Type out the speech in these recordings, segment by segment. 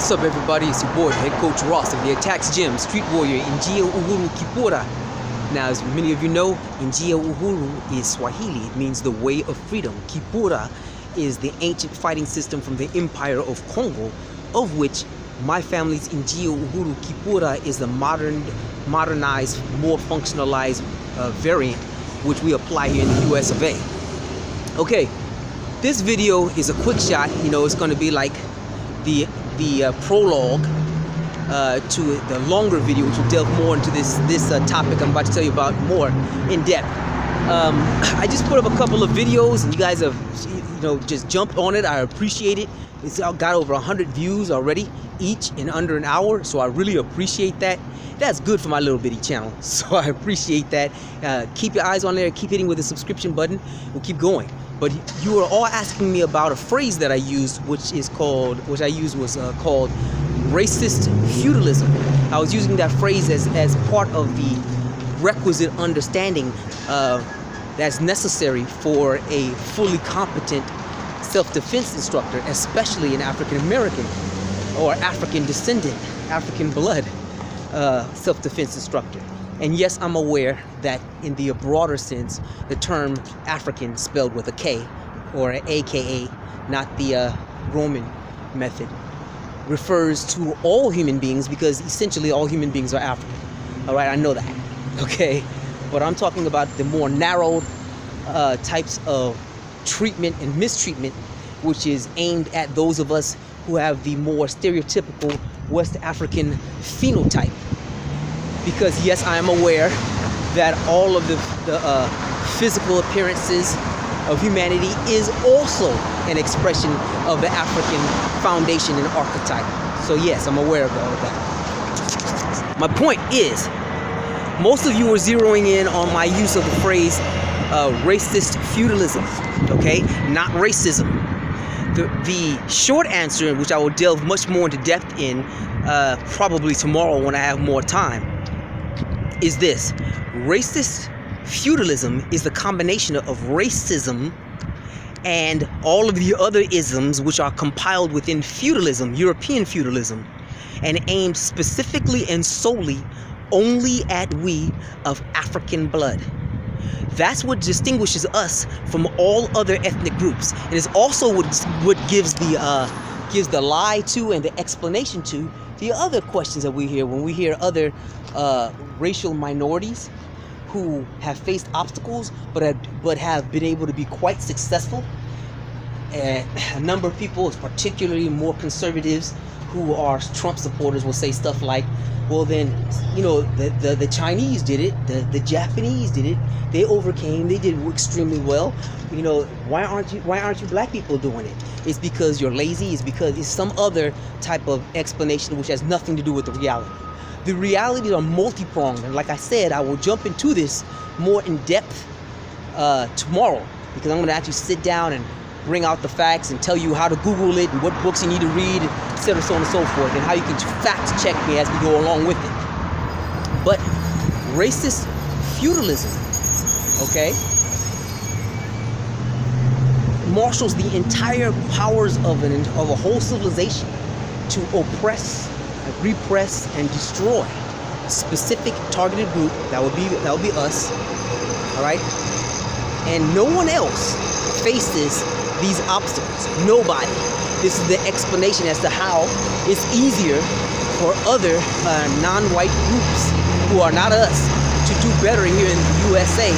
What's up, everybody? It's your boy, Head Coach Ross of the Attacks Gym, Street Warrior, Njia Uhuru Kipura. Now, as many of you know, Njia Uhuru is Swahili. It means the way of freedom. Kipura is the ancient fighting system from the Empire of Congo, of which my family's Njia Uhuru Kipura is the modernized, more functionalized variant, which we apply here in the US of A. Okay, this video is a quick shot. You know, it's going to be like the prologue to the longer video, which will delve more into this topic I'm about to tell you about more in depth. I just put up a couple of videos, and you guys have, just jumped on it. I appreciate it. It's got over 100 views already, each in under an hour, so I really appreciate that. That's good for my little bitty channel, so I appreciate that. Keep your eyes on there, keep hitting with the subscription button. We'll keep going. But you were all asking me about a phrase that I used, which was called racist feudalism. I was using that phrase as part of the requisite understanding that's necessary for a fully competent self-defense instructor, especially an African American or African descendant, African blood self-defense instructor. And yes, I'm aware that in the broader sense, the term African spelled with a K or an AKA, not the Roman method, refers to all human beings, because essentially all human beings are African. All right, I know that. Okay, but I'm talking about the more narrowed types of treatment and mistreatment, which is aimed at those of us who have the more stereotypical West African phenotype. Because yes, I am aware that all of the physical appearances of humanity is also an expression of the African foundation and archetype. So yes, I'm aware of all of that. My point is, most of you are zeroing in on my use of the phrase racist feudalism, okay? Not racism. The short answer, which I will delve much more into depth in probably tomorrow when I have more time, is this: racist feudalism is the combination of racism and all of the other isms which are compiled within feudalism, European feudalism, and aimed specifically and solely only at we of African blood. That's what distinguishes us from all other ethnic groups. It is also what gives the lie to and the explanation to the other questions that we hear when we hear other racial minorities who have faced obstacles but have been able to be quite successful. And a number of people, particularly more conservatives who are Trump supporters, will say stuff like, well then, the Chinese did it, the Japanese did it, they overcame, they did extremely well. Why aren't you black people doing it? It's because you're lazy, it's because it's some other type of explanation which has nothing to do with the reality. The realities are multi-pronged, and like I said, I will jump into this more in depth tomorrow, because I'm going to actually sit down and bring out the facts and tell you how to Google it and what books you need to read, etc., so on and so forth, and how you can fact check me as we go along with it. But racist feudalism, okay, marshals the entire powers of a whole civilization to oppress, repress, and destroy a specific targeted group. That would be us. All right, and no one else faces these obstacles. Nobody. This is the explanation as to how it's easier for other non-white groups who are not us to do better here in the USA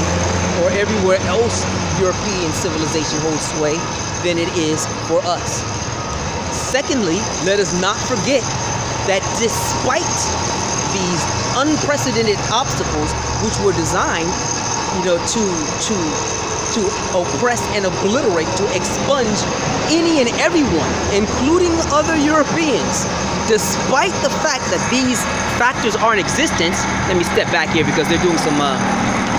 or everywhere else European civilization holds sway than it is for us. Secondly, let us not forget that despite these unprecedented obstacles, which were designed, to oppress and obliterate, to expunge any and everyone, including other Europeans. Despite the fact that these factors are in existence, let me step back here because they're doing some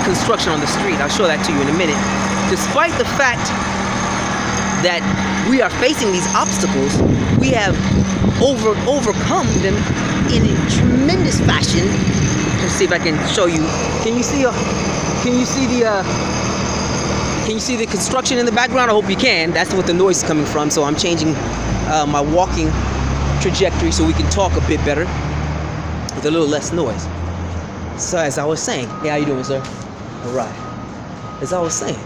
construction on the street. I'll show that to you in a minute. Despite the fact that we are facing these obstacles, we have overcome them in a tremendous fashion. Let's see if I can show you. Can you see the construction in the background? I hope you can. That's what the noise is coming from. So I'm changing my walking trajectory so we can talk a bit better with a little less noise. So as I was saying, hey, how you doing, sir? All right. As I was saying,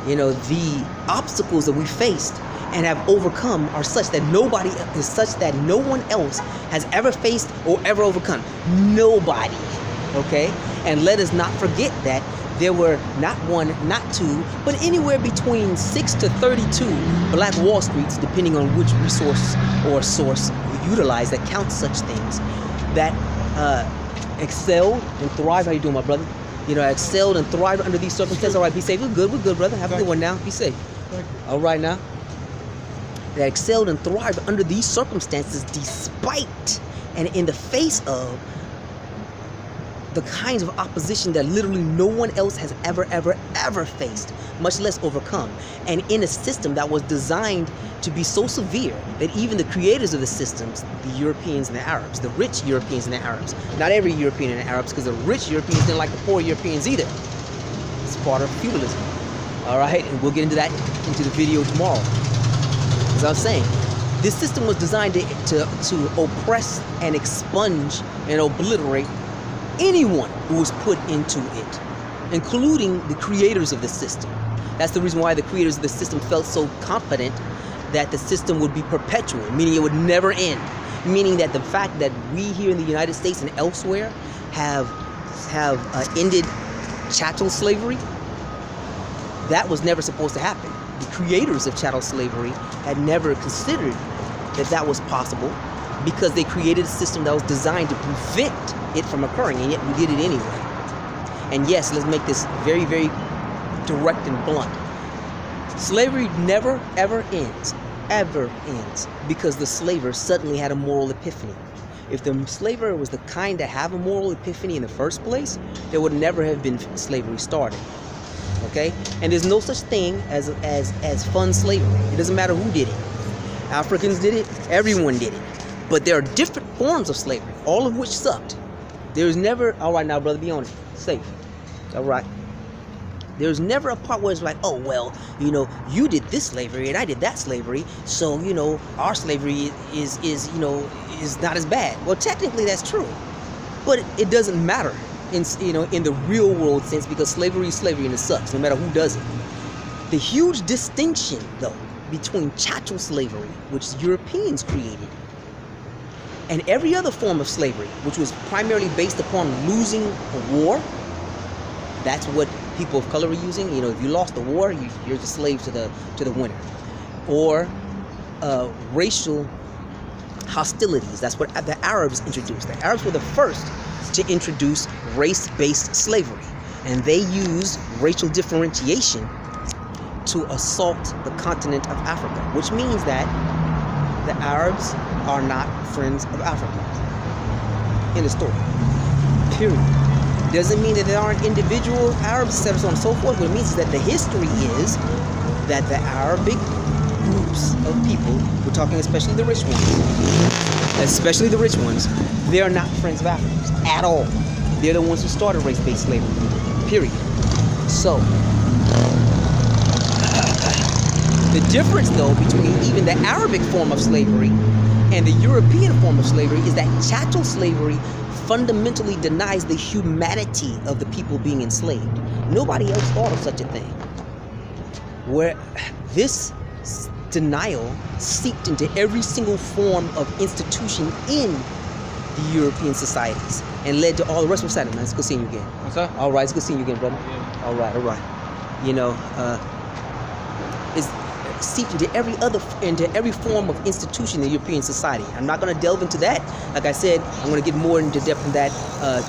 you know, the obstacles that we faced and have overcome are such that no one else has ever faced or ever overcome. Nobody. Okay? And let us not forget that there were not one, not two, but anywhere between 6 to 32 Black Wall Streets, depending on which resource or source you utilize that counts such things, that excelled and thrived. How you doing, my brother? You know, excelled and thrived under these circumstances. All right, be safe. We're good, brother. Have a good one now. Be safe. All right now. That excelled and thrived under these circumstances despite and in the face of the kinds of opposition that literally no one else has ever faced, much less overcome. And in a system that was designed to be so severe that even the creators of the systems, the Europeans and the Arabs, the rich Europeans and the Arabs, not every European and the Arabs, because the rich Europeans didn't like the poor Europeans either. It's part of feudalism. All right, and we'll get into that into the video tomorrow. As I was saying, this system was designed to oppress and expunge and obliterate anyone who was put into it, including the creators of the system. That's the reason why the creators of the system felt so confident that the system would be perpetual, meaning it would never end. Meaning that the fact that we here in the United States and elsewhere have ended chattel slavery, that was never supposed to happen. The creators of chattel slavery had never considered that that was possible, because they created a system that was designed to prevent it from occurring, and yet we did it anyway. And yes, let's make this very, very direct and blunt. Slavery never, ever ends, because the slaver suddenly had a moral epiphany. If the slaver was the kind to have a moral epiphany in the first place, there would never have been slavery started. Okay? And there's no such thing as fun slavery. It doesn't matter who did it. Africans did it, everyone did it. But there are different forms of slavery, all of which sucked. There's never, all right now, brother, be on it. Safe. All right. There's never a part where it's like, oh, well, you know, you did this slavery and I did that slavery, so, you know, our slavery is not as bad. Well, technically that's true. But it doesn't matter in the real world sense, because slavery is slavery and it sucks, no matter who does it. The huge distinction, though, between chattel slavery, which Europeans created, and every other form of slavery, which was primarily based upon losing a war. That's what people of color were using. You know, if you lost the war, you're the slave to the winner. Or racial hostilities. That's what the Arabs introduced. The Arabs were the first to introduce race-based slavery, and they used racial differentiation to assault the continent of Africa, which means that the Arabs are not friends of Africa. In the story. Period. Doesn't mean that there aren't individual Arabs, so on and so forth. What it means is that the history is that the Arabic groups of people, we're talking especially the rich ones, they are not friends of Africans at all. They're the ones who started race-based slavery. Period. So, the difference, though, between even the Arabic form of slavery and the European form of slavery is that chattel slavery fundamentally denies the humanity of the people being enslaved. Nobody else thought of such a thing. Where this denial seeped into every single form of institution in the European societies and led to all the rest of it. Man, it's good seeing you again. What's up? All right, it's good seeing you again, brother. Yeah. All right. You know, it's seeped into every form of institution in European society. I'm not going to delve into that. Like I said, I'm going to get more into depth in that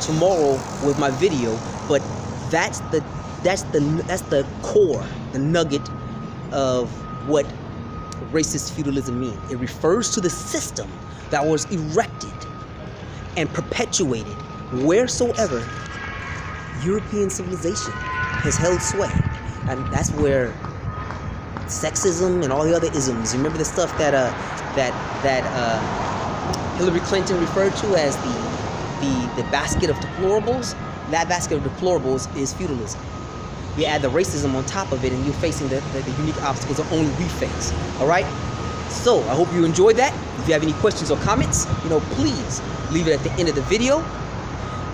tomorrow with my video. But that's the core, the nugget of what racist feudalism means. It refers to the system that was erected and perpetuated wheresoever European civilization has held sway. And that's where sexism and all the other isms. You remember the stuff that Hillary Clinton referred to as the basket of deplorables? That basket of deplorables is feudalism. You add the racism on top of it, and you're facing the unique obstacles that only we face. All right. So I hope you enjoyed that. If you have any questions or comments, please leave it at the end of the video.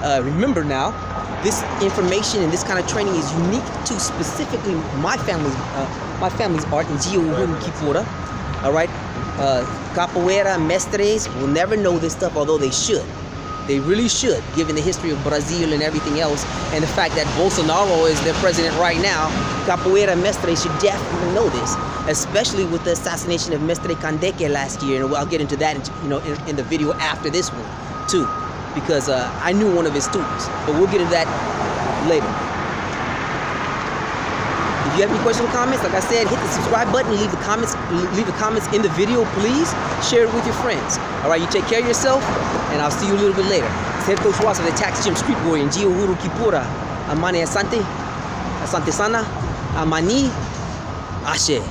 Remember now, this information and this kind of training is unique to specifically my family's art in Gio Uhuru Kipura. All right, capoeira mestres will never know this stuff, although they should. They really should, given the history of Brazil and everything else, and the fact that Bolsonaro is their president right now. Capoeira mestres should definitely know this, especially with the assassination of Mestre Kandeke last year. And I'll get into that, in the video after this one too, because I knew one of his students. But we'll get into that later. If you have any questions or comments, like I said, hit the subscribe button, leave the comments in the video, please. Share it with your friends. All right, you take care of yourself, and I'll see you a little bit later. It's Head Coach Ross of the Tax Gym Street Boy in Gio Uhuru Kipura. Amane Asante, Asante Sana, Amani, Ashe.